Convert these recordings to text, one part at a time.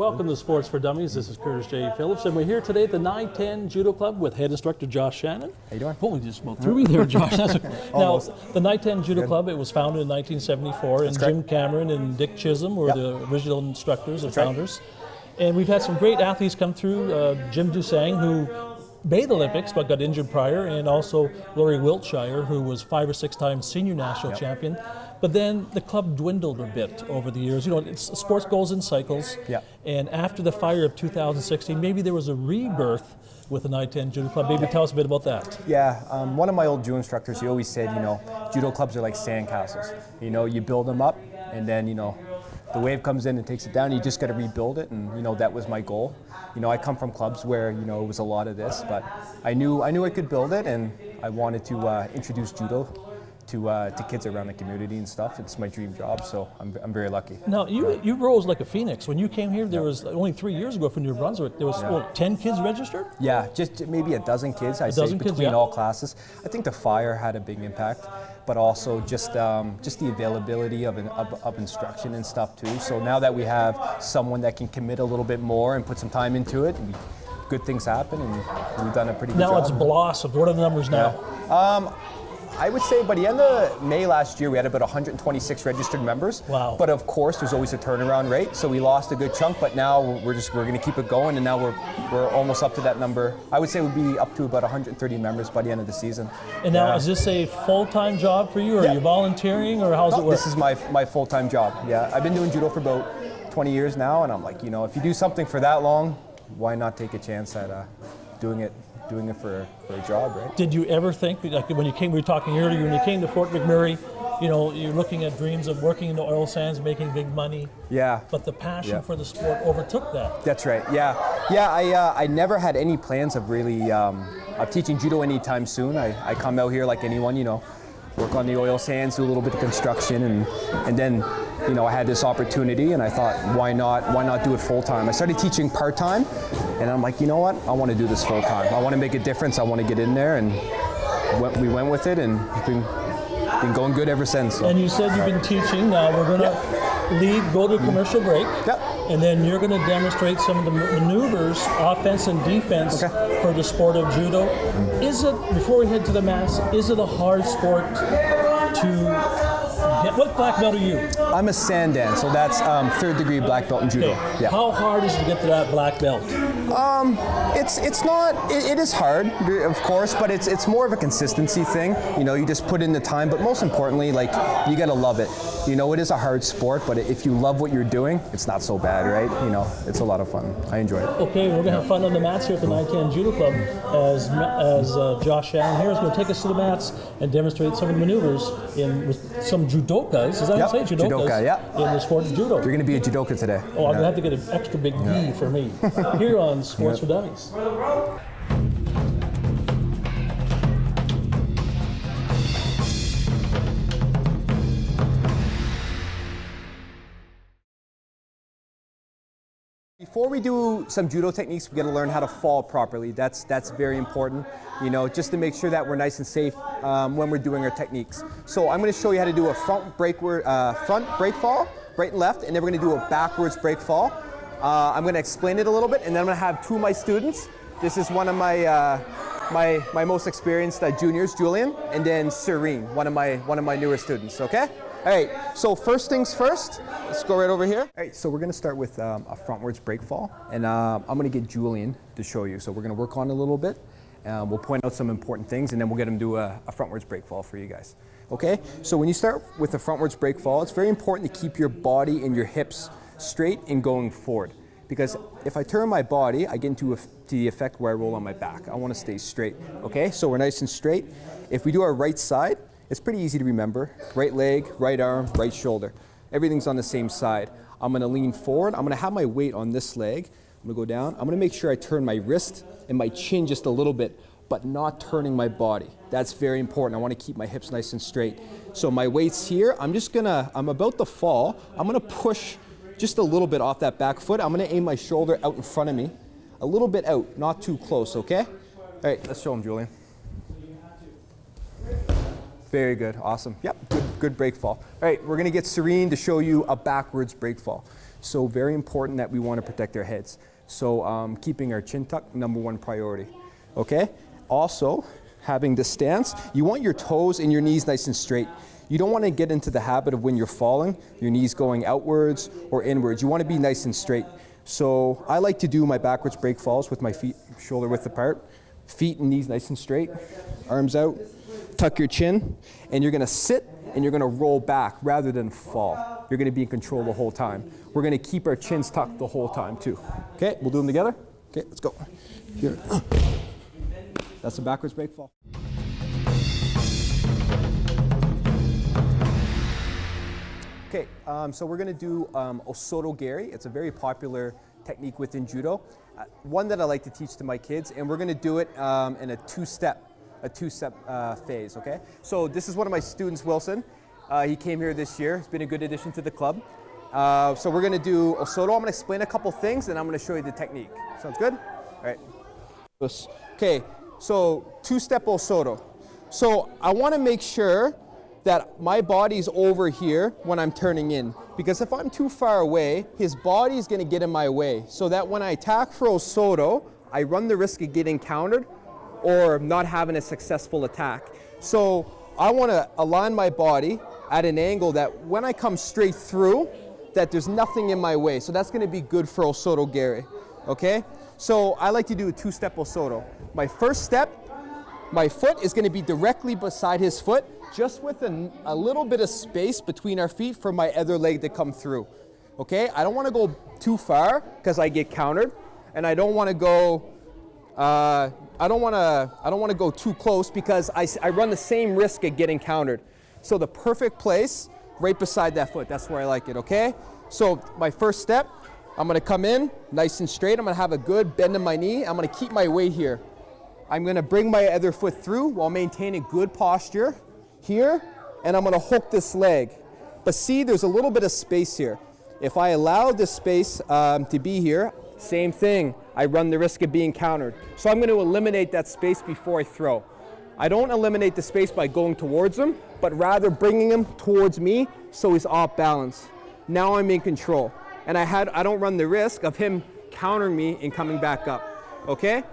Welcome to Sports for Dummies. This is Curtis J. Phillips, and we're here today at the Ni-ten Judo Club with head instructor Josh Shannon. How you doing? Oh, we just about threw me there, Josh. Now, the Ni-ten Judo Club, it was founded in 1974, and Jim Cameron and Dick Chisholm were the original instructors and founders. And we've had some great athletes come through. Jim Dusang, who made the Olympics but got injured prior, and also Laurie Wiltshire, who was 5 or 6 times senior national champion. But then the club dwindled a bit over the years. You know, sports goes in cycles. And after the fire of 2016, maybe there was a rebirth with the Ni-ten Judo Club. Maybe tell us a bit about that. One of my old judo instructors, he always said, you know, judo clubs are like sandcastles. You know, you build them up, and then, you know, the wave comes in and takes it down. You just got to rebuild it, and you know that was my goal. You know, I come from clubs where you know it was a lot of this, but I knew I could build it, and I wanted to introduce judo to kids around the community and stuff. It's my dream job, so I'm very lucky. Now, you rose like a phoenix. When you came here, there was only 3 years ago from New Brunswick, there was 10 kids registered? Yeah, just maybe a dozen kids, I say, between all classes. I think the fire had a big impact, but also just the availability of instruction and stuff too. So now that we have someone that can commit a little bit more and put some time into it, good things happen, and we've done a pretty good job. Now it's blossomed. What are the numbers now? I would say by the end of May last year, we had about 126 registered members. Wow. But of course, there's always a turnaround rate, so we lost a good chunk, but now we're going to keep it going, and now we're almost up to that number. I would say we'd be up to about 130 members by the end of the season. And now, is this a full-time job for you, or are you volunteering, or how's it work? This is my full-time job, I've been doing judo for about 20 years now, and I'm like, you know, if you do something for that long, why not take a chance at doing it for a job, right? Did you ever think, like when you came, we were talking earlier, when you came to Fort McMurray, you know, you're looking at dreams of working in the oil sands, making big money. But the passion for the sport overtook that. That's right. I never had any plans of really of teaching judo anytime soon. I come out here like anyone, you know, work on the oil sands, do a little bit of construction, and then, you know, I had this opportunity, and I thought, why not do it full time? I started teaching part time, and I'm like, you know what? I want to do this full time. I want to make a difference. I want to get in there, and we went with it, and it's been going good ever since. So. And you said you've been teaching. Now we're going to go to commercial break, and then you're going to demonstrate some of the maneuvers, offense and defense, for the sport of judo. Is it, before we head to the mats, is it a hard sport to get? What black belt are you? I'm a Sandan, so that's 3rd degree black belt in judo. How hard is it to get to that black belt? It's not. It is hard, of course, but it's more of a consistency thing. You know, you just put in the time, but most importantly, like, you gotta love it. You know, it is a hard sport, but if you love what you're doing, it's not so bad, right? You know, it's a lot of fun. I enjoy it. Okay, we're gonna have fun on the mats here at the Ni-ten Judo Club as Josh Shannon here is going to take us to the mats and demonstrate some of the maneuvers with some judokas. Is that what you say? Judokas. In the sport of judo. You're gonna be a judoka today. Oh, I'm gonna have to get an extra big gi for me. Here on Sports for Dummies. Before we do some judo techniques, we got to learn how to fall properly. That's very important, you know, just to make sure that we're nice and safe when we're doing our techniques. So I'm going to show you how to do a front break fall, right and left, and then we're going to do a backwards break fall. I'm going to explain it a little bit, and then I'm going to have 2 of my students. This is one of my my most experienced juniors, Julian, and then Serene, one of my newer students. Okay. All right, so first things first, let's go right over here. All right, so we're gonna start with a frontwards break fall, and I'm gonna get Julian to show you. So we're gonna work on it a little bit, we'll point out some important things, and then we'll get him to do a frontwards break fall for you guys. Okay, so when you start with a frontwards break fall, it's very important to keep your body and your hips straight and going forward. Because if I turn my body, I get into the effect where I roll on my back. I wanna stay straight, okay? So we're nice and straight. If we do our right side, it's pretty easy to remember. Right leg, right arm, right shoulder. Everything's on the same side. I'm gonna lean forward. I'm gonna have my weight on this leg. I'm gonna go down. I'm gonna make sure I turn my wrist and my chin just a little bit, but not turning my body. That's very important. I wanna keep my hips nice and straight. So my weight's here. I'm about to fall. I'm gonna push just a little bit off that back foot. I'm gonna aim my shoulder out in front of me. A little bit out, not too close, okay? All right, let's show him, Julian. Very good, awesome. Yep, good break fall. All right, we're gonna get Serene to show you a backwards break fall. So very important that we want to protect our heads. So keeping our chin tucked, #1 priority, okay? Also, having this stance, you want your toes and your knees nice and straight. You don't want to get into the habit of when you're falling, your knees going outwards or inwards. You want to be nice and straight. So I like to do my backwards break falls with my feet shoulder width apart, feet and knees nice and straight, arms out, tuck your chin, and you're going to sit and you're going to roll back rather than fall. You're going to be in control the whole time. We're going to keep our chins tucked the whole time too. Okay, we'll do them together. Okay, let's go. Here. That's a backwards break fall. Okay, so we're going to do Osoto Geri. It's a very popular technique within judo. One that I like to teach to my kids, and we're going to do it in a two-step phase, okay? So this is one of my students, Wilson. He came here this year. He's been a good addition to the club. So we're going to do Osoto. I'm going to explain a couple things, and I'm going to show you the technique. Sounds good? All right. Okay, so two-step Osoto. So I want to make sure that my body's over here when I'm turning in. Because if I'm too far away, his body's going to get in my way. So that when I attack for Osoto, I run the risk of getting countered or not having a successful attack. So I want to align my body at an angle that when I come straight through, that there's nothing in my way. So that's going to be good for Osoto Geri, okay? So I like to do a two-step Osoto. My first step, my foot is going to be directly beside his foot, just with a little bit of space between our feet for my other leg to come through, okay? I don't want to go too far because I get countered, and I don't want to go I don't want to go too close because I run the same risk of getting countered. So the perfect place, right beside that foot. That's where I like it, okay? So my first step, I'm going to come in nice and straight. I'm going to have a good bend in my knee. I'm going to keep my weight here. I'm going to bring my other foot through while maintaining good posture here, and I'm going to hook this leg. But see, there's a little bit of space here. If I allow this space to be here, same thing. I run the risk of being countered. So I'm going to eliminate that space before I throw. I don't eliminate the space by going towards him, but rather bringing him towards me so he's off balance. Now I'm in control. And I don't run the risk of him countering me and coming back up, okay?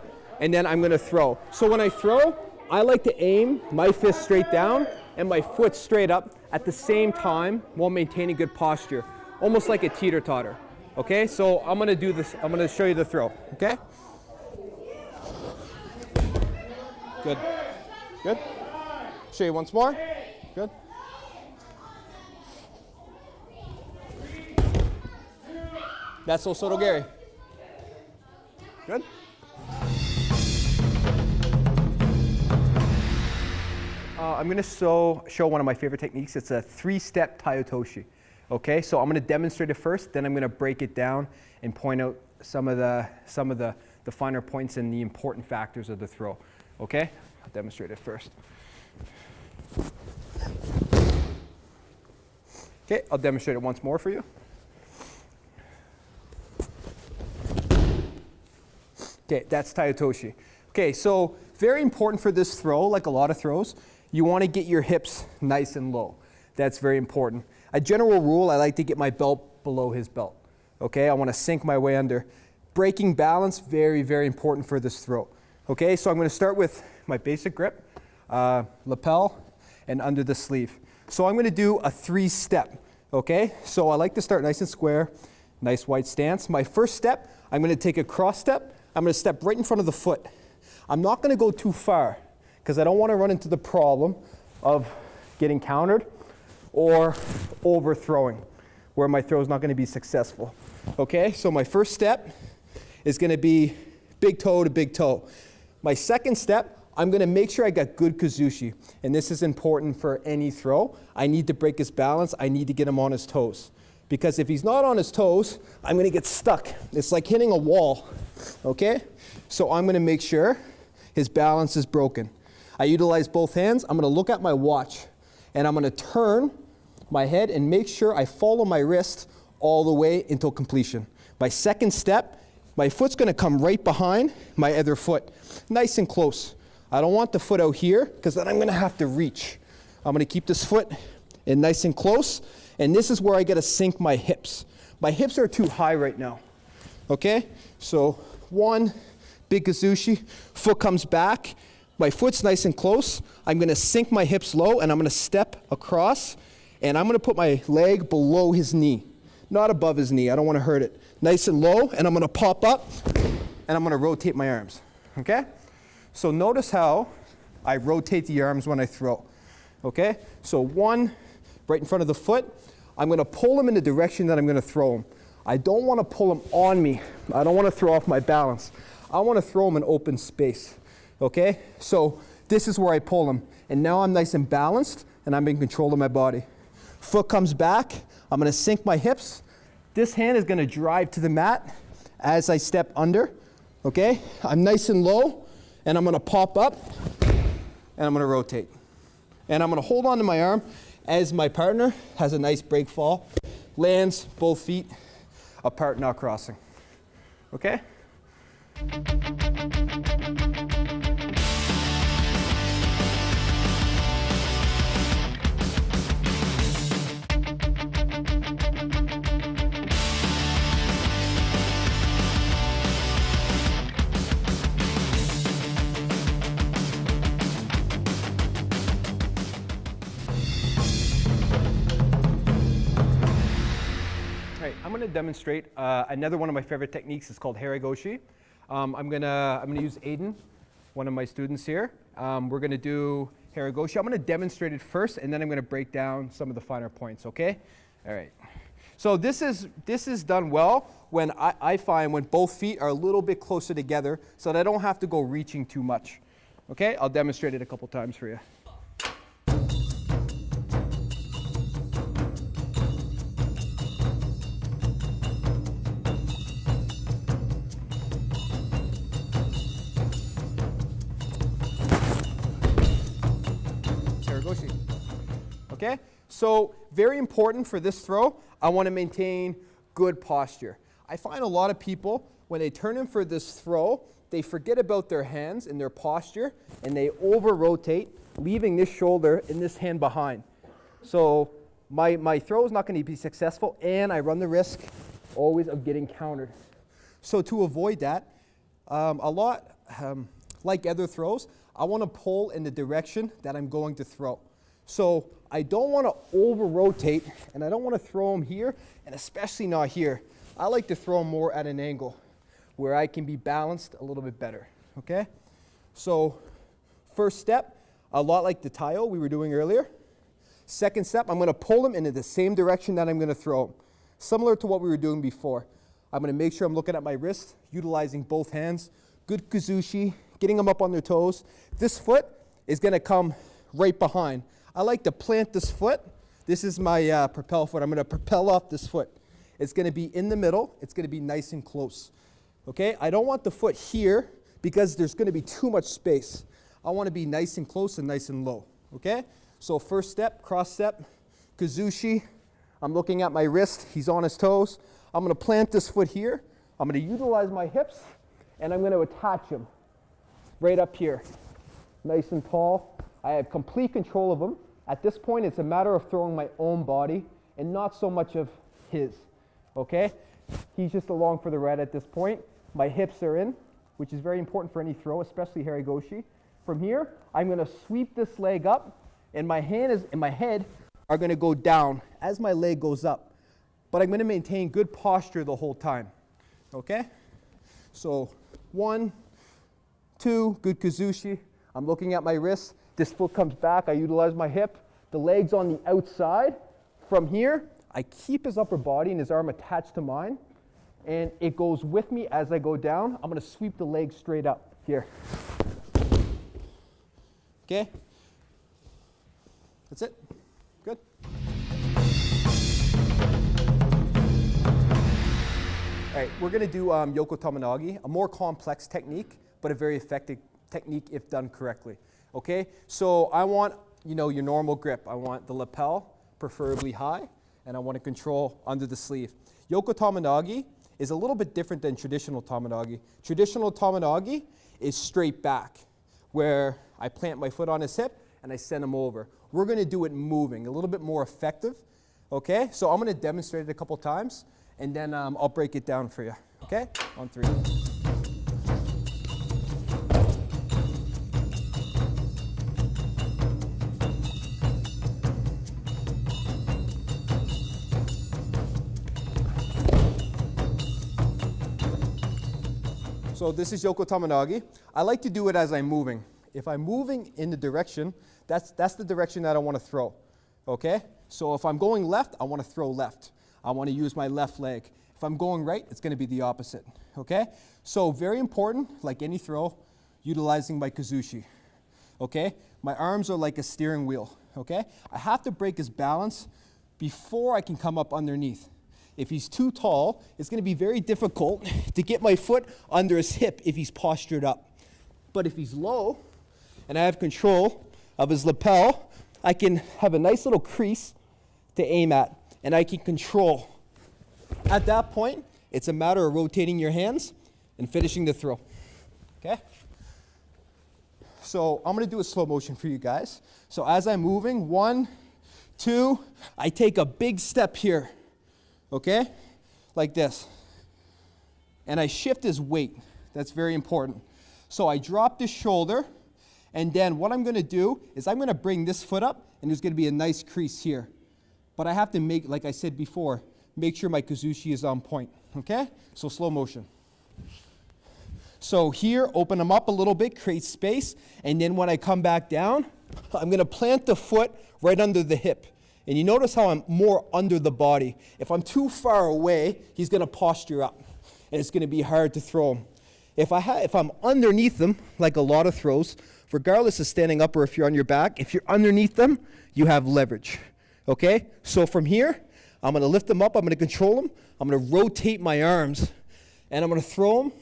And then I'm going to throw. So when I throw, I like to aim my fist straight down and my foot straight up at the same time while maintaining good posture, almost like a teeter-totter. Okay, so I'm going to do this. I'm going to show you the throw, okay? Good. Good. Show you once more. Good. That's Osoto Geri. Good. I'm going to show one of my favorite techniques. It's a three-step Taiotoshi. Okay, so I'm going to demonstrate it first, then I'm going to break it down and point out some of the finer points and the important factors of the throw. Okay, I'll demonstrate it first. Okay, I'll demonstrate it once more for you. Okay, that's Taiotoshi. Okay, so very important for this throw, like a lot of throws, you want to get your hips nice and low. That's very important. A general rule, I like to get my belt below his belt. Okay, I want to sink my way under. Breaking balance, very, very important for this throw. Okay, so I'm going to start with my basic grip, lapel, and under the sleeve. So I'm going to do a three-step. Okay, so I like to start nice and square, nice wide stance. My first step, I'm going to take a cross step. I'm going to step right in front of the foot. I'm not going to go too far because I don't want to run into the problem of getting countered or overthrowing where my throw is not going to be successful. Okay, so my first step is going to be big toe to big toe. My second step, I'm going to make sure I got good kazushi, and this is important for any throw. I need to break his balance. I need to get him on his toes, because if he's not on his toes, I'm going to get stuck. It's like hitting a wall. Okay, so I'm going to make sure his balance is broken. I utilize both hands. I'm going to look at my watch, and I'm going to turn my head and make sure I follow my wrist all the way until completion. My second step, my foot's going to come right behind my other foot, nice and close. I don't want the foot out here because then I'm going to have to reach. I'm going to keep this foot in nice and close, and this is where I got to sink my hips. My hips are too high right now. Okay? So 1, big kazushi, foot comes back, my foot's nice and close. I'm gonna sink my hips low and I'm gonna step across and I'm gonna put my leg below his knee, not above his knee. I don't wanna hurt it. Nice and low, and I'm gonna pop up and I'm gonna rotate my arms, okay? So notice how I rotate the arms when I throw, okay? So 1, right in front of the foot, I'm gonna pull him in the direction that I'm gonna throw him. I don't wanna pull him on me. I don't wanna throw off my balance. I wanna throw him in open space. Okay, so this is where I pull him. And now I'm nice and balanced and I'm in control of my body. Foot comes back, I'm gonna sink my hips. This hand is gonna drive to the mat as I step under, okay? I'm nice and low and I'm gonna pop up and I'm gonna rotate. And I'm gonna hold on to my arm as my partner has a nice break fall, lands both feet apart, not crossing, okay? I'm going to demonstrate another one of my favorite techniques. It's called haragoshi. I'm gonna use Aiden, one of my students here. We're going to do haragoshi. I'm going to demonstrate it first, and then I'm going to break down some of the finer points. Okay? All right. So this is done well when I find when both feet are a little bit closer together, so that I don't have to go reaching too much. Okay? I'll demonstrate it a couple times for you. Okay, so very important for this throw, I want to maintain good posture. I find a lot of people, when they turn in for this throw, they forget about their hands and their posture, and they over-rotate, leaving this shoulder and this hand behind. So my throw is not going to be successful, and I run the risk always of getting countered. So to avoid that, like other throws, I want to pull in the direction that I'm going to throw. So I don't want to over-rotate, and I don't want to throw them here, and especially not here. I like to throw them more at an angle where I can be balanced a little bit better, okay? So first step, a lot like the taio we were doing earlier. Second step, I'm going to pull them into the same direction that I'm going to throw them, similar to what we were doing before. I'm going to make sure I'm looking at my wrist, utilizing both hands. Good kazushi, getting them up on their toes. This foot is going to come right behind. I like to plant this foot. This is my propel foot. I'm going to propel off this foot. It's going to be in the middle. It's going to be nice and close. Okay? I don't want the foot here because there's going to be too much space. I want to be nice and close and nice and low. Okay? So first step, cross step, kazushi. I'm looking at my wrist. He's on his toes. I'm going to plant this foot here. I'm going to utilize my hips, and I'm going to attach him right up here. Nice and tall. I have complete control of him. At this point, it's a matter of throwing my own body and not so much of his, okay? He's just along for the ride at this point. My hips are in, which is very important for any throw, especially haragoshi. From here, I'm gonna sweep this leg up, and my hand and my head are gonna go down as my leg goes up. But I'm gonna maintain good posture the whole time, okay? So 1, 2, good kazushi. I'm looking at my wrist. This foot comes back, I utilize my hip. The leg's on the outside. From here, I keep his upper body and his arm attached to mine, and it goes with me as I go down. I'm gonna sweep the leg straight up here. Okay? That's it. Good. All right, we're gonna do Yoko Tominagi, a more complex technique, but a very effective technique if done correctly. Okay, so I want, your normal grip. I want the lapel preferably high, and I want to control under the sleeve. Yoko Tominagi is a little bit different than traditional Tominagi. Traditional Tominagi is straight back, where I plant my foot on his hip and I send him over. We're going to do it moving, a little bit more effective. Okay, so I'm going to demonstrate it a couple times, and then I'll break it down for you. Okay? On 3. So this is Yoko Tomonagi. I like to do it as I'm moving. If I'm moving in the direction, that's the direction that I want to throw. Okay? So if I'm going left, I want to throw left. I want to use my left leg. If I'm going right, it's going to be the opposite. Okay? So very important, like any throw, utilizing my kazushi. Okay? My arms are like a steering wheel. Okay? I have to break his balance before I can come up underneath. If he's too tall, it's going to be very difficult to get my foot under his hip if he's postured up. But if he's low, and I have control of his lapel, I can have a nice little crease to aim at, and I can control. At that point, it's a matter of rotating your hands and finishing the throw. Okay? So I'm going to do a slow motion for you guys. So as I'm moving, 1, 2, I take a big step here. Okay? Like this. And I shift his weight. That's very important. So I drop this shoulder, and then what I'm going to do is I'm going to bring this foot up, and there's going to be a nice crease here. But I have to make, like I said before, make sure my kazushi is on point. Okay? So slow motion. So here, open them up a little bit, create space, and then when I come back down, I'm going to plant the foot right under the hip. And you notice how I'm more under the body. If I'm too far away, he's going to posture up, and it's going to be hard to throw him. If I'm underneath them, like a lot of throws, regardless of standing up or if you're on your back, if you're underneath them, you have leverage. Okay? So from here, I'm going to lift them up, I'm going to control them, I'm going to rotate my arms, and I'm going to throw them,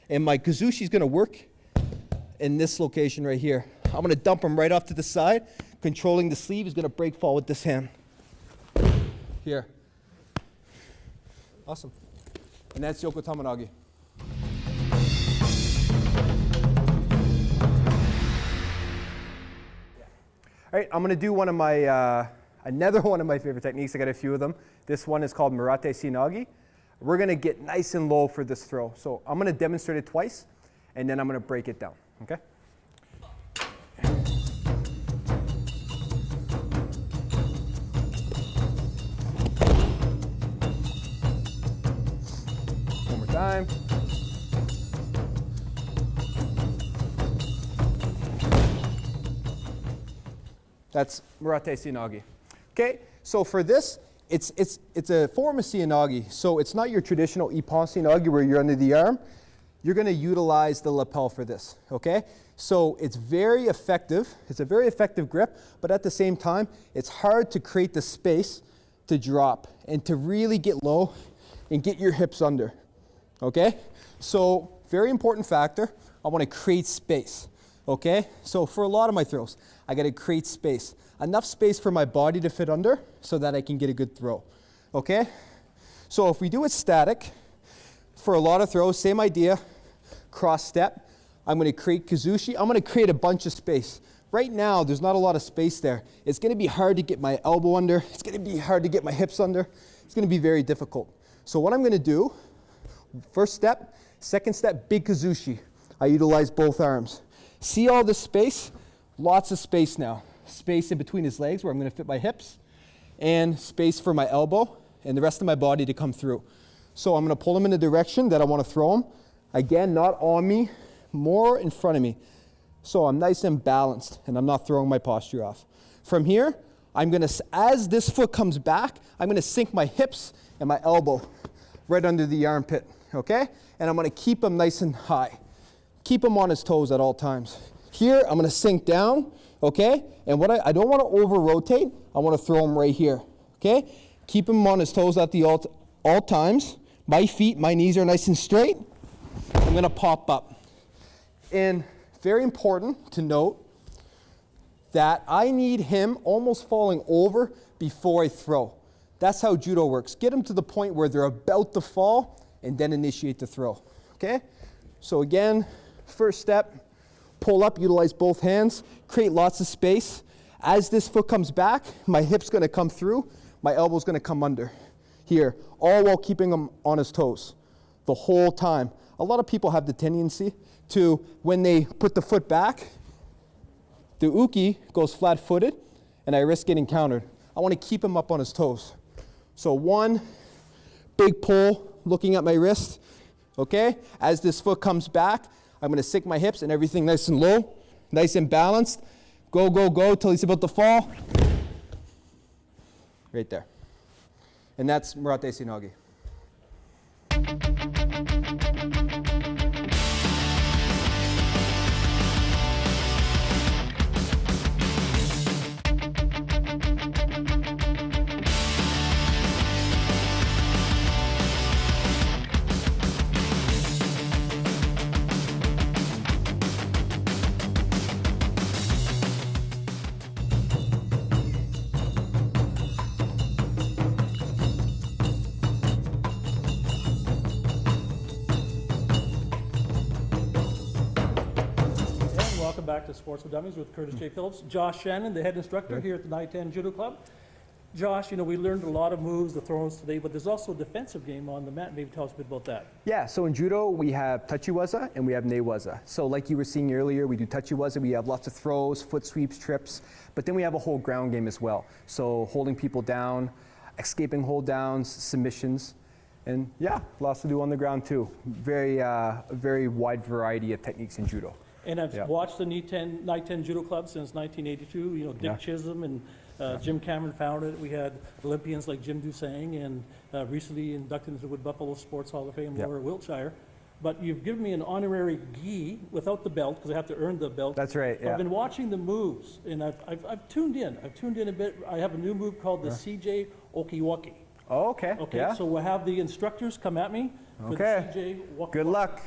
and my kazushi is going to work in this location right here. I'm going to dump him right off to the side. Controlling the sleeve is going to break fall with this hand. Here. Awesome. And that's Yoko Tomonagi. All right, I'm going to do one of my, another one of my favorite techniques. I got a few of them. This one is called Murate Sinagi. We're going to get nice and low for this throw. So I'm going to demonstrate it twice, and then I'm going to break it down. Okay? One more time. That's Murate Sinagi. Okay, so for this, it's a form of Sinagi. So it's not your traditional Ippon Sinagi where you're under the arm. You're going to utilize the lapel for this. Okay, so it's very effective. It's a very effective grip, but at the same time, it's hard to create the space to drop and to really get low and get your hips under. Okay, so very important factor. I want to create space. Okay, so for a lot of my throws, I got to create space. Enough space for my body to fit under so that I can get a good throw. Okay, so if we do it static, for a lot of throws, same idea, cross step. I'm going to create kazushi. I'm going to create a bunch of space. Right now, there's not a lot of space there. It's going to be hard to get my elbow under. It's going to be hard to get my hips under. It's going to be very difficult. So what I'm going to do, first step, second step, big kazushi. I utilize both arms. See all this space? Lots of space now. Space in between his legs where I'm going to fit my hips, and space for my elbow and the rest of my body to come through. So I'm going to pull him in the direction that I want to throw him. Again, not on me, more in front of me. So I'm nice and balanced, and I'm not throwing my posture off. From here, I'm going to, as this foot comes back, I'm going to sink my hips and my elbow right under the armpit, okay? And I'm going to keep him nice and high. Keep him on his toes at all times. Here, I'm going to sink down, okay? And what I don't want to over-rotate. I want to throw him right here, okay? Keep him on his toes at the all times. My feet, my knees are nice and straight. I'm going to pop up. And very important to note that I need him almost falling over before I throw. That's how judo works. Get them to the point where they're about to fall and then initiate the throw, okay? So again, first step, pull up, utilize both hands, create lots of space. As this foot comes back, my hip's going to come through, my elbow's going to come under. here, all while keeping him on his toes the whole time. A lot of people have the tendency to, when they put the foot back, the uke goes flat-footed, and I risk getting countered. I want to keep him up on his toes. So one big pull, looking at my wrist, okay? As this foot comes back, I'm going to sink my hips and everything nice and low, nice and balanced. Go, go, go, till he's about to fall. Right there. And that's Murate Sinagi. Welcome back to Sports with Dummies with Curtis J. Phillips. Josh Shannon, the head instructor here at the Ni-ten Judo Club. Josh, you know, we learned a lot of moves, the throws today, but there's also a defensive game on the mat. Maybe tell us a bit about that. Yeah, so in judo, we have tachiwaza and we have neiwaza. So like you were seeing earlier, we do tachiwaza, we have lots of throws, foot sweeps, trips, but then we have a whole ground game as well. So holding people down, escaping hold downs, submissions, and yeah, lots to do on the ground too. Very wide variety of techniques in judo. And I've watched the Ni-ten Judo Club since 1982. You know, Dick Chisholm and Jim Cameron founded it. We had Olympians like Jim Dusang and recently inducted into the Wood Buffalo Sports Hall of Fame, Laura Wiltshire. But you've given me an honorary gi without the belt because I have to earn the belt. That's right, yeah. I've been watching the moves and I've tuned in. I've tuned in a bit. I have a new move called the CJ Okiwaki. Oh, okay. Okay, yeah. so we'll have the instructors come at me for the CJ Waki. Good luck.